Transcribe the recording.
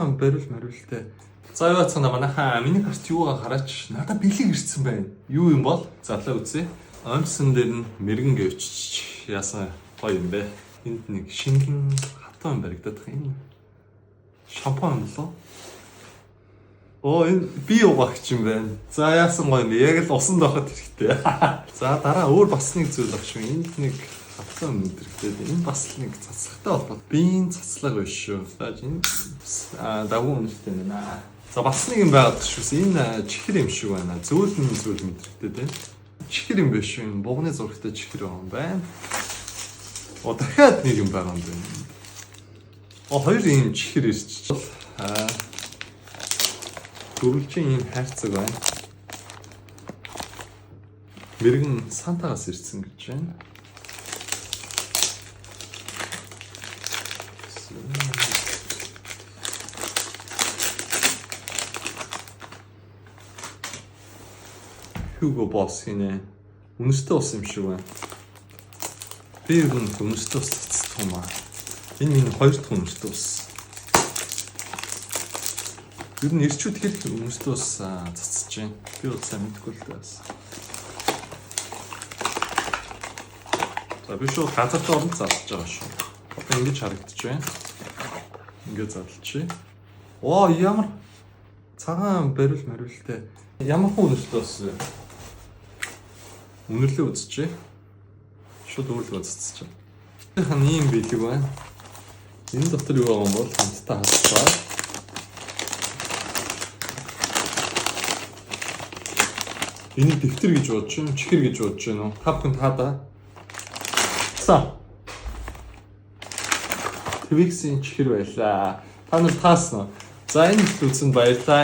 Бариултай. За юу цаана манайхаа миний гарт юугаа гараач надад бэлэг ирсэн байна. Юу юм бол зарлаа үзье. Онцсон дээр нь мэрэгэн гэвч яасан гоё юм бэ. Энд нэг шингэн хатан баригдаад байгаа юм. Шампань болоо. Энэ би угаагч юм байна. За яасан гоё юм. Яг л усан доход хэрэгтэй. За дараа өөр бас нэг зүйл авч юм. Энд нэг хатан өдрөгтэй. Энэ бас нэг цацлагтай болбол. Биеийн цацлага биш шүү. За энэ дагуу үнэтэй байна. За бас нэг юм байгаад шүү. Энэ чихэр юм шиг байна. Зүйл мэдрэгтэй тийм. Чихэр юм биш шүү. Энэ бугны зурагтай чихэр юм байна. Дахиад нэг юм байгаа юм байна. Хоёр юм чихэр ирчих. Дөрвөлжин юм хайрцаг байна. Мэргэн Сантагаас ирсэн гэж байна. Hugo Boss гинэ. Үнэстэй ус юм шиг байна. Би юу үнэстэй ус цацдаг юм аа. Энэ миний хоёр дахь үнэстэй ус. Ер нь ирчүүд хэрэг үнэстэй ус цацж байна. Би бол сайн мэдэхгүй л дээ. За би шууд газар доорн залж байгаа шүү. Одоо ингэж харагдаж байна. Ингээд задлчих. Ямар цагаан бариултай. Ямар хүн үнэстэй ус вэ? Үнэрлээ үзчихье. Шууд өөрлөгөө цацчих. Хэн ийм бэлэг байна. Энэ дотор юу байгаа юм бол хамтдаа хасцгаа. Энийг дэвтэр гэж бодож байна, чихэр гэж бодож байна уу? Та бүхэн таадаа. За. Твиксийн чихэр байлаа. Та нар таасан уу? За энэ үзсэн баярлалаа.